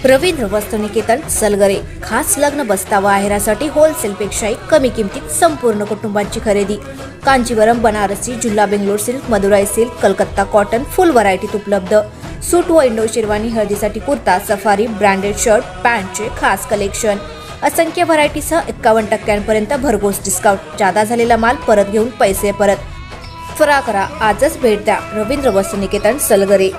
रवींद्र वस्त्रनिकेतन सलगरे खास लग्न बस्तावा आहेरासाठी होलसेलपेक्षाही कमी किमतीत संपूर्ण कुटुंबाची खरेदी। कांजीवरम, बनारसी, जुल्ला, Bangalore silk, Madurai silk, Calcutta cotton full व्हरायटीत उपलब्ध। सूट व इंडो शेरवानी, हळदीसाठी कुर्ता, सफारी, ब्रँडेड शर्ट, पॅन्टचे खास कलेक्शन, असंख्य व्हरायटीसह 51% भरघोस डिस्काउंट। जादा झालेला माल परत घेऊन पैसे परत। त्वरा करा, आजच भेट द्या रवींद्र वस्त्रनिकेतन सलगरे।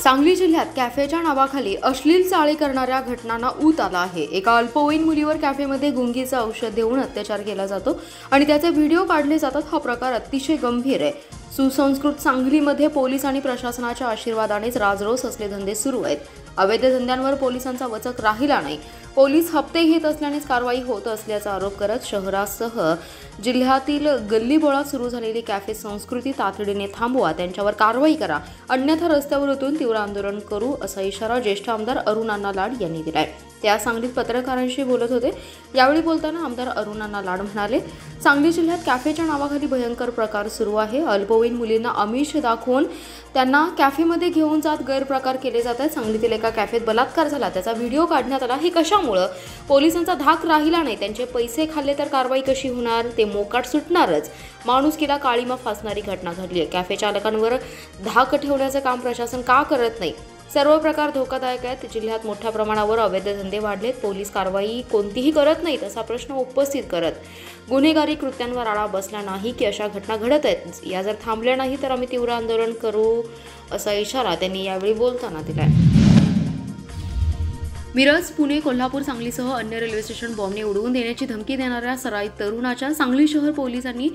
सांगली जिल्ह्यात कॅफेच्या नावाखाली अश्लील चाळे करणाऱ्या घटनांना ऊत आला आहे। एका अल्पवयीन मुलीवर कॅफेमध्ये गुंगीचं औषध देऊन अत्याचार केला जातो आणि त्याचे व्हिडिओ काढले जातात। हा प्रकार अतिशय गंभीर आहे। सुसंस्कृत सांगलीमध्ये पोलीस आणि प्रशासनाच्या आशीर्वादानेच राजरोस असले धंदे सुरू आहेत। अवैध धंद्यांवर पोलिसांचा वचक राहिला नाही। पोलीस हप्ते घेत असल्यानेच कारवाई होत असल्याचा आरोप करत शहरासह जिल्ह्यातील गल्लीबोळात सुरू झालेली कॅफे संस्कृती तातडीने थांबवा, त्यांच्यावर कारवाई करा, अन्यथा रस्त्यावर उतरून तीव्र आंदोलन करू असा इशारा ज्येष्ठ आमदार अरुण अण्णा लाड यांनी दिलाय। त्या सांगलीत पत्रकारांशी बोलत होते। यावेळी बोलताना आमदार अरुण अण्णा लाड म्हणाले, सांगली जिल्ह्यात कॅफेच्या नावाखाली भयंकर प्रकार सुरू आहे। अल्पवयीन मुलींना आमिष दाखवून त्यांना कॅफेमध्ये घेऊन जात गैरप्रकार केले जात आहेत। सांगलीतील एका कॅफेत बलात्कार झाला, त्याचा व्हिडिओ काढण्यात आला। हे कशामुळे? पोलिसांचा धाक राहिला नाही। त्यांचे पैसे खाल्ले तर कारवाई कशी होणार? ते मोकाट सुटणारच। माणुसकीला काळीमा फासणारी घटना घडली आहे। कॅफे चालकांवर धाक ठेवण्याचं काम प्रशासन का करत नाही? सर्व प्रकार धोकादायक आहेत। जिल्ह्यात मोठ्या प्रमाणावर अवैध धंदे वाढलेत। पोलीस कारवाई कोणतीही करत नाहीत असा प्रश्न उपस्थित करत गुन्हेगारी कृत्यांवर आळा बसला नाही की अशा घटना घडत आहेत। या जर थांबल्या नाही तर आम्ही तीव्र आंदोलन करू असा इशारा त्यांनी यावेळी बोलताना दिलाय। मिरज, पुणे, कोल्हापूर, सांगलीसह अन्य रेल्वे स्टेशन बॉम्बने उडवून देण्याची धमकी देणाऱ्या सराईत तरुणाच्या सांगली शहर पोलिसांनी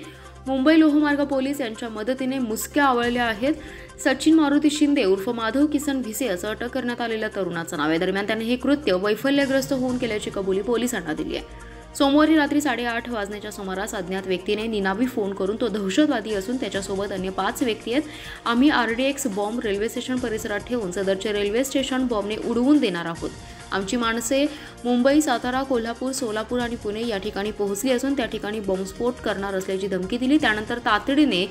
मुंबई लोहमार्ग पोलीस यांच्या मदतीने मुसक्या आवळल्या आहेत। सचिन मारुती शिंदे उर्फ माधव किसन भिसे असं अटक करण्यात आलेल्या तरुणाचं नाव आहे। दरम्यान त्याने हे कृत्य वैफल्यग्रस्त होऊन केल्याची कबुली पोलिसांना दिली आहे। सोमवारी रात्री 8:30 वाजण्याच्या सुमारास अज्ञात व्यक्तीने निनावी फोन करून तो दहशतवादी असून त्याच्यासोबत अन्य 5 व्यक्ती आहेत, आम्ही RDX बॉम्ब रेल्वे स्टेशन परिसरात ठेवून सदरचे रेल्वे स्टेशन बॉम्बने उडवून देणार आहोत। आमची माणसे मुंबई, सातारा, कोल्हापूर, सोलापूर आणि पुणे या ठिकाणी पोहोचली असून त्या ठिकाणी बॉम्बस्फोट करणार असल्याची धमकी दिली। त्यानंतर तातडीने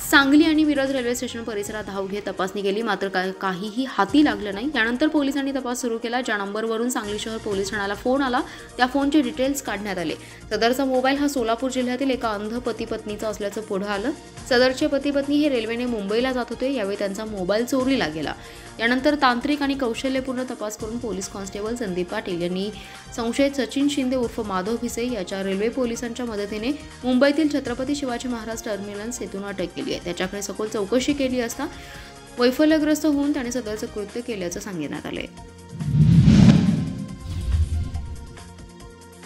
सांगली आणि मिरज रेल्वे स्टेशन परिसरात धाव घेत तपासणी केली, मात्र काहीही हाती लागलं नाही। त्यानंतर पोलिसांनी तपास सुरू केला। ज्या नंबरवरून सांगली शहर पोलीस ठाण्याला फोन आला त्या फोनचे डिटेल्स काढण्यात आले। सदरचा मोबाईल हा सोलापूर जिल्ह्यातील एका अंध पती पत्नीचा असल्याचं पुढे आलं। सदरचे पती पत्नी हे रेल्वेने मुंबईला जात होते। यावेळी त्यांचा मोबाईल चोरीला गेला। यानंतर तांत्रिक आणि कौशल्यपूर्ण तपास करून पोलीस कॉन्स्टेबल संदीप पाटील यांनी संशयित सचिन शिंदे उर्फ माधव भिसे याच्या रेल्वे पोलिसांच्या मदतीने मुंबईतील छत्रपती शिवाजी महाराज टर्मिनस येथून अटक केली आहे। त्याच्याकडे सखोल चौकशी केली असता वैफल्यग्रस्त होऊन त्याने सदरचं कृत्य केल्याचं सांगण्यात आलंय।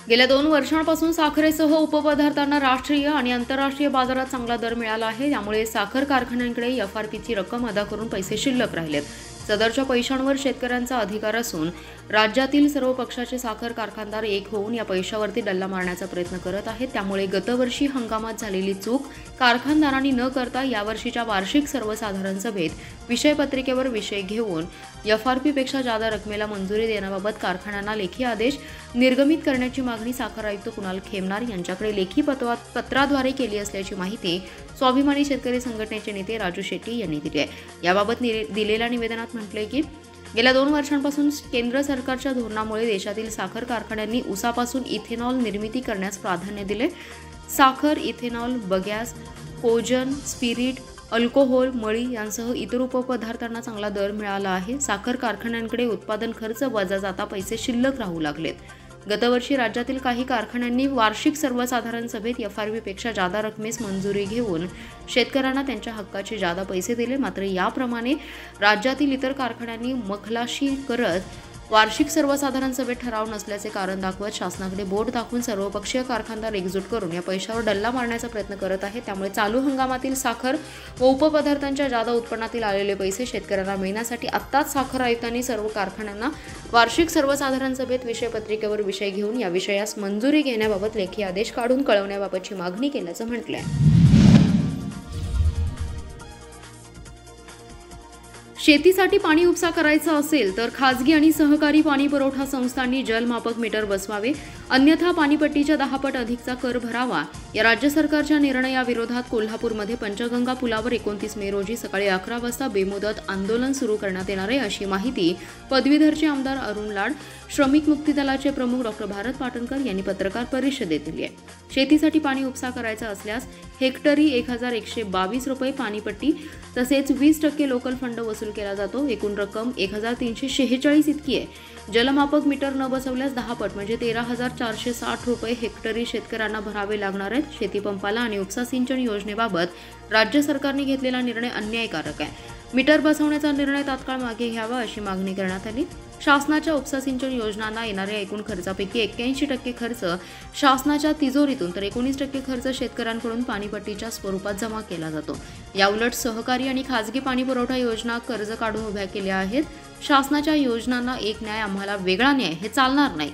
गेल्या 2 वर्षांपासून साखरेसह उपपदार्थांना राष्ट्रीय आणि आंतरराष्ट्रीय बाजारात चांगला दर मिळाला आहे। त्यामुळे साखर कारखान्यांकडे FRPची रक्कम अदा करून पैसे शिल्लक राहिलेत। सदरच्या पैशांवर शेतकऱ्यांचा अधिकार असून राज्यातील सर्व पक्षाचे साखर कारखानदार एक होऊन या पैशावरती डल्ला मारण्याचा प्रयत्न करत आहेत। त्यामुळे गतवर्षी हंगामात झालेली चूक कारखानदारांनी न करता यावर्षीच्या वार्षिक सर्वसाधारण सभेत विषयपत्रिकेवर विषय घेऊन FRPपेक्षा जादा रकमेला मंजुरी देण्याबाबत कारखान्यांना लेखी आदेश निर्गमित करण्याची मागणी साखर आयुक्त कुणाल खेमनार यांच्याकडे लेखी पत्राद्वारे केली असल्याची माहिती स्वाभिमानी शेतकरी संघटनेचे नेते राजू शेट्टी यांनी दिली आहे। याबाबत दिलेल्या निवेदनात म्हटलंय की गेल्या 2 वर्षांपासून केंद्र सरकारच्या धोरणामुळे देशातील साखर कारखान्यांनी ऊसापासून इथेनॉल निर्मिती करण्यास प्राधान्य दिले। साखर, ethanol, bagasse, cogen, spirit, alcohol, मळी यांसह इतर उपपदार्थांना चांगला दर मिळाला आहे। साखर कारखान्यांकडे उत्पादन खर्च वजा जाता पैसे शिल्लक राहू लागलेत। गतवर्षी राज्यातील काही कारखान्यांनी वार्षिक सर्वसाधारण सभेत FRPपेक्षा जादा रकमेस मंजुरी घेऊन शेतकऱ्यांना त्यांच्या हक्काचे जादा पैसे दिले, मात्र याप्रमाणे राज्यातील इतर कारखान्यांनी मखलाशी करत वार्षिक सर्वसाधारण सभेत ठराव नसल्याचे कारण दाखवत शासनाकडे बोट दाखवून सर्वपक्षीय कारखानदार एकजूट करून या पैशावर डल्ला मारण्याचा प्रयत्न करत आहेत। त्यामुळे चालू हंगामातील साखर व उपपदार्थांच्या जादा उत्पन्नातील आलेले पैसे शेतकऱ्यांना मिळण्यासाठी आत्ताच साखर आयुक्तांनी सर्व कारखान्यांना वार्षिक सर्वसाधारण सभेत विषयपत्रिकेवर विषय घेऊन या विषयास मंजुरी घेण्याबाबत लेखी आदेश काढून कळवण्याबाबतची मागणी केल्याचं म्हटलंय। शेतीसाठी पाणी उपसा करायचा असेल तर खाजगी आणि सहकारी पाणी पुरवठा संस्थांनी जलमापक मीटर बसवावे, अन्यथा पाणीपट्टीच्या 10 पट अधिकचा कर भरावा. या राज्य सरकारच्या निर्णयाविरोधात कोल्हापूरमध्ये पंचगंगा पुलावर 29 मे रोजी सकाळी 11 वाजता बेमुदत आंदोलन सुरू करण्यात येणार आहे, अशी माहिती पदवीधरचे आमदार अरुण लाड, श्रमिक मुक्ती दलाचे प्रमुख डॉक्टर भारत पाटणकर यांनी पत्रकार परिषदेत दिली आहे. शेतीसाठी पाणी उपसा करायचा असल्यास हेक्टरी 1122 रुपये पाणीपट्टी तसेच 20% लोकल फंड वसूल केला जातो. एकूण रक्कम 1346 इतकी आहे. जलमापक मीटर न बसवल्यास 10 पट म्हणजे 13,460 रुपये हेक्टरी शेतकऱ्यांना भरावे लागणार आहेत. शेतीपंपाला आणि उपसा सिंचन योजनेबाबत राज्य सरकारने घेतलेला निर्णय अन्यायकारक आहे. मीटर बसवण्याचा निर्णय तात्काळ मागे घ्यावा, अशी मागणी करण्यात आली. शासनाच्या उपसा सिंचन योजनांना येणाऱ्या एकूण खर्चापैकी 81% खर्च शासनाच्या तिजोरीतून तर 19% खर्च शेतकऱ्यांकडून पाणीपट्टीच्या स्वरूपात जमा केला जातो. याउलट सहकारी आणि खाजगी पाणी पुरवठा योजना कर्ज काढून उभ्या केल्या आहेत. शासनाच्या योजनांना एक न्याय आम्हाला वेगळा न्याय हे चालणार नाही.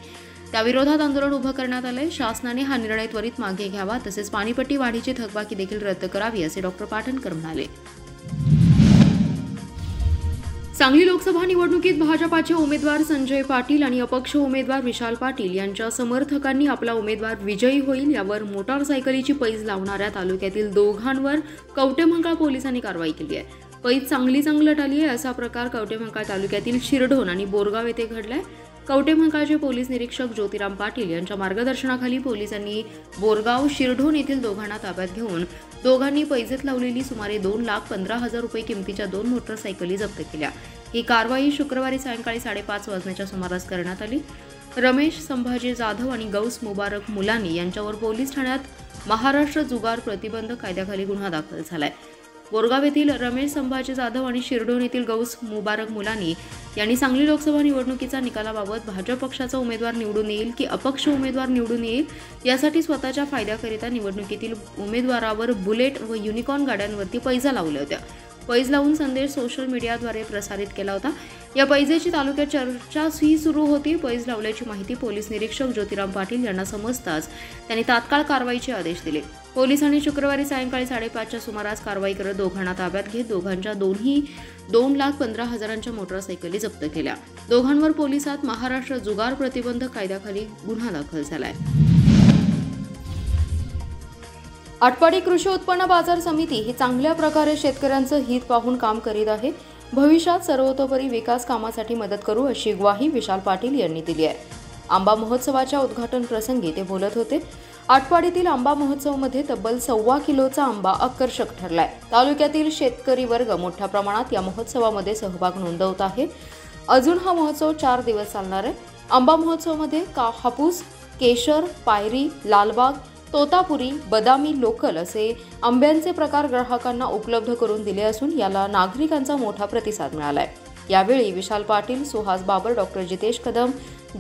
त्याविरोधात आंदोलन उभं करण्यात आलंय. शासनाने हा निर्णय त्वरित मागे घ्यावा, तसेच पाणीपट्टी वाढीची थकबाकी देखील रद्द करावी, असे डॉक्टर पाटणकर म्हणाले. सांगली लोकसभा निवडणुकीत भाजपाचे उमेदवार संजय पाटील आणि अपक्ष उमेदवार विशाल पाटील यांच्या समर्थकांनी आपला उमेदवार विजयी होईल यावर मोटारसायकलीची पैज लावणाऱ्या तालुक्यातील दोघांवर कवटेमहांकाळ पोलिसांनी कारवाई केली आहे. पैज चांगलीच अंगलट आली आहे. असा प्रकार कवटेमहांकाळ तालुक्यातील शिरढोण आणि बोरगाव येथे घडलाय. कवटेमहांकाळचे पोलीस निरीक्षक ज्योतिराम पाटील यांच्या मार्गदर्शनाखाली पोलिसांनी बोरगाव शिरढोण येथील दोघांना ताब्यात घेऊन दोघांनी पैजेत लावलेली सुमारे 2,15,000 रुपये किमतीच्या 2 मोटरसायकली जप्त केल्या. ही कारवाई शुक्रवारी सायंकाळी 5:30 वाजण्याच्या सुमारास करण्यात आली. रमेश संभाजी जाधव आणि गौस मुबारक मुलानी यांच्यावर पोलीस ठाण्यात महाराष्ट्र जुगार प्रतिबंध कायद्याखाली गुन्हा दाखल झालाय. बोरगाव येथील रमेश संभाजी जाधव आणि शिरढोण येथील गौस मुबारक मुलानी यांनी सांगली लोकसभा निवडणुकीच्या निकालाबाबत भाजप पक्षाचा उमेदवार निवडून येईल की अपक्ष उमेदवार निवडून येईल यासाठी स्वतःच्या फायद्याकरिता निवडणुकीतील उमेदवारावर बुलेट व युनिकॉर्न गाड्यांवरती पैजा लावल्या होत्या. पैज लावून संदेश सोशल मीडियाद्वारे प्रसारित केला होता. या पैजेची तालुक्यात चर्चा सुरू होती. पैज लावल्याची माहिती पोलीस निरीक्षक ज्योतिराम पाटील यांना समजताच त्यांनी तात्काळ कारवाईचे आदेश दिले. पोलिसांनी शुक्रवारी सायंकाळी 5:30च्या सुमारास कारवाई करत दोघांना ताब्यात घेत दोघांच्या दोन्ही 2,15,000च्या मोटरसायकली जप्त केल्या. दोघांवर पोलिसात महाराष्ट्र जुगार प्रतिबंध कायद्याखाली गुन्हा दाखल झालाय. आटपाडी कृषी उत्पन्न बाजार समिती ही चांगल्या प्रकारे शेतकऱ्यांचं हित पाहून काम करीत आहे. भविष्यात सर्वतोपरी विकास कामासाठी मदत करू, अशी ग्वाही विशाल पाटील यांनी दिली आहे. आंबा महोत्सवाच्या उद्घाटन प्रसंगी ते बोलत होते. आटपाडीतील आंबा महोत्सवमध्ये तब्बल 1.25 किलोचा आंबा आकर्षक ठरलाय. तालुक्यातील शेतकरी वर्ग मोठ्या प्रमाणात या महोत्सवामध्ये सहभाग नोंदवत आहे. अजून हा महोत्सव 4 दिवस चालणार आहे. आंबा महोत्सवामध्ये हापूस, केशर, पायरी, लालबाग, तोतापुरी, बदामी, लोकल असे आंब्यांचे प्रकार ग्राहकांना उपलब्ध करून दिले असून याला नागरिकांचा मोठा प्रतिसाद मिळालाय. यावेळी विशाल पाटील, सुहास बाबर, डॉक्टर जितेश कदम,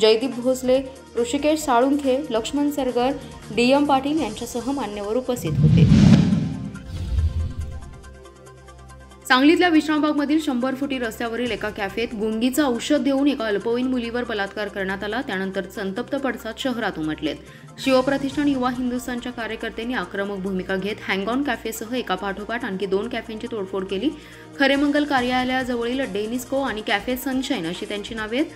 जयदीप भोसले, ऋषिकेश साळुंखे, लक्ष्मण सरगर, DM पाटील यांच्यासह मान्यवर उपस्थित होते. सांगलीतल्या विश्रामबागमधील 100 फुटी रस्त्यावरील एका कॅफेत गुंगीचं औषध देऊन एका अल्पवयीन मुलीवर बलात्कार करण्यात आला. त्यानंतर संतप्त पडसाद शहरात उमटलेत. शिवप्रतिष्ठान युवा हिंदुस्थानच्या कार्यकर्त्यांनी आक्रमक भूमिका घेत हँगऑन कॅफेसह एका पाठोपाठ आणखी 2 कॅफेंची तोडफोड केली. खरेमंगल कार्यालयाजवळील डेनिस्को आणि कॅफे सनशाईन अशी त्यांची नावे आहेत.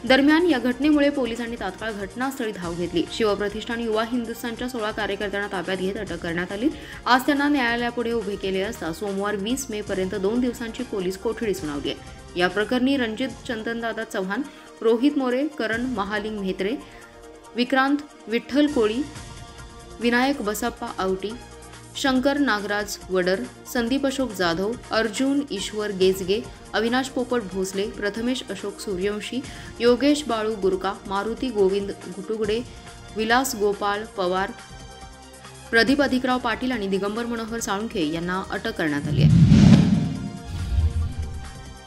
दरम्यान या घटनेमुळे पोलिसांनी तात्काळ घटनास्थळी धाव घेतली. शिवप्रतिष्ठान युवा हिंदुस्थानच्या 16 कार्यकर्त्यांना ताब्यात घेत अटक करण्यात आली. आज त्यांना न्यायालयापुढे उभे केले असता सोमवार 20 मे पर्यंत 2 दिवसांची पोलीस कोठडी सुनावली आहे. या प्रकरणी रणजित चंदनदादा चव्हाण, रोहित मोरे, करण महालिंग म्हेत्रे, विक्रांत विठ्ठल कोळी, विनायक बसप्पा आवटी, शंकर नागराज वडर, संदीप अशोक जाधव, अर्जुन ईश्वर गेजगे, अविनाश पोपट भोसले, प्रथमेश अशोक सूर्यवंशी, योगेश बाळू गुरका, मारुती गोविंद गुटुगडे, विलास गोपाळ पवार, प्रदीप अधिकराव पाटील आणि दिगंबर मनोहर साळुंखे यांना अटक करण्यात आली आहे.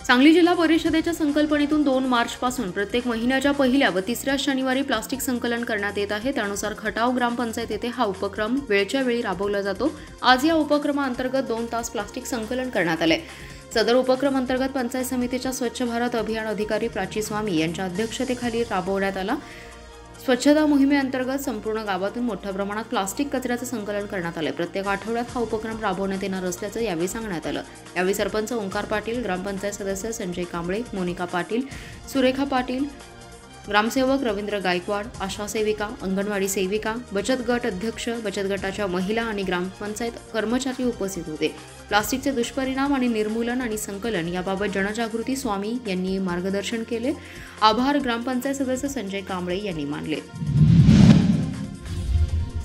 सांगली जिल्हा परिषदेच्या संकल्पनेतून 2 मार्चपासून प्रत्येक महिन्याच्या 1ल्या व 3ऱ्या शनिवारी प्लास्टिक संकलन करण्यात येत आहे. त्यानुसार खटाव ग्रामपंचायत येथे हा उपक्रम वेळच्या वेळी राबवला जातो. आज या उपक्रमाअंतर्गत 2 तास प्लास्टिक संकलन करण्यात आले. सदर उपक्रम अंतर्गत पंचायत समितीच्या स्वच्छ भारत अभियान अधिकारी प्राची स्वामी यांच्या अध्यक्षतेखाली राबवण्यात आला. स्वच्छता मोहिमेअंतर्गत संपूर्ण गावातून मोठ्या प्रमाणात प्लास्टिक कचऱ्याचं संकलन करण्यात आलं. प्रत्येक आठवड्यात हा उपक्रम राबवण्यात येणार असल्याचं यावेळी सांगण्यात आलं. यावेळी सरपंच ओंकार पाटील, ग्रामपंचायत सदस्य संजय कांबळे, मोनिका पाटील, सुरेखा पाटील, ग्रामसेवक रवींद्र गायकवाड, आशा सेविका, अंगणवाडी सेविका, बचत गट अध्यक्ष, बचत गटाच्या महिला आणि ग्रामपंचायत कर्मचारी उपस्थित होते. प्लास्टिकचे दुष्परिणाम आणि निर्मूलन आणि संकलन याबाबत जनजागृती स्वामी यांनी मार्गदर्शन केले. आभार ग्रामपंचायत सदस्य संजय कांबळे यांनी मानले.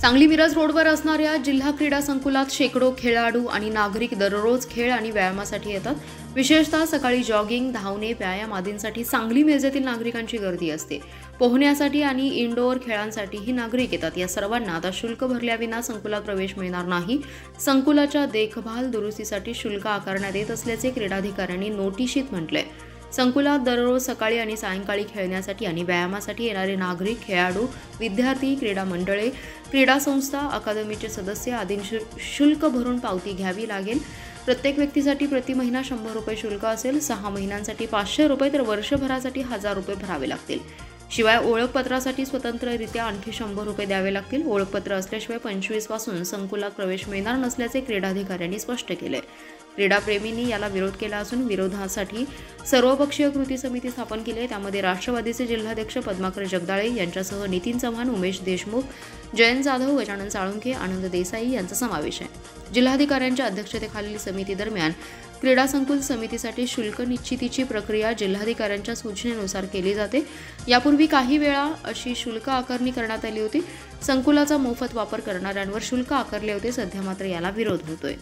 सांगली मिरज रोडवर असणाऱ्या जिल्हा क्रीडा संकुलात शेकडो खेळाडू आणि नागरिक दररोज खेळ आणि व्यायामासाठी येतात. विशेषतः सकाळी जॉगिंग, धावणे, व्यायाम आदींसाठी सांगली मिरजेतील नागरिकांची गर्दी असते. पोहण्यासाठी आणि इनडोअर खेळांसाठीही नागरिक येतात. या सर्वांना आता शुल्क भरल्याविना संकुलात प्रवेश मिळणार नाही. संकुलाच्या देखभाल दुरुस्तीसाठी शुल्क आकारण्यात येत असल्याचे क्रीडाधिकाऱ्यांनी नोटिशीत म्हटलंय. संकुलात दररोज सकाळी आणि सायंकाळी खेळण्यासाठी आणि व्यायामासाठी येणारे नागरिक, खेळाडू, विद्यार्थी, क्रीडा मंडळे, क्रीडा संस्था, अकादमीचे सदस्य आदींची शुल्क भरून पावती घ्यावी लागेल. प्रत्येक व्यक्तीसाठी प्रति महिना 100 रुपये शुल्क असेल. 6 महिन्यांसाठी 500 रुपये तर वर्षभरासाठी 1000 रुपये भरावे लागतील. शिवाय ओळखपत्रासाठी स्वतंत्ररित्या आणखी 100 रुपये द्यावे लागतील. ओळखपत्र असल्याशिवाय 25 पासून संकुलात प्रवेश मिळणार नसल्याचे क्रीडाधिकाऱ्यांनी स्पष्ट केले. क्रीडाप्रेमींनी याला विरोध केला असून विरोधासाठी सर्वपक्षीय कृती समिती स्थापन केली आहे. त्यामध्ये राष्ट्रवादीचे जिल्हाध्यक्ष पद्माकर जगदाळे यांच्यासह नितीन चव्हाण, उमेश देशमुख, जयंत जाधव, गजानन साळुंखे, आनंद देसाई यांचा समावेश आहे. जिल्हाधिकाऱ्यांच्या अध्यक्षतेखालील समिती दरम्यान क्रीडा संकुल समितीसाठी शुल्क निश्चितीची प्रक्रिया जिल्हाधिकाऱ्यांच्या सूचनेनुसार केली जाते. यापूर्वी काही वेळा अशी शुल्क आकारणी करण्यात आली होती. संकुलाचा मोफत वापर करणाऱ्यांवर शुल्क आकारले होते. सध्या मात्र याला विरोध होतोय.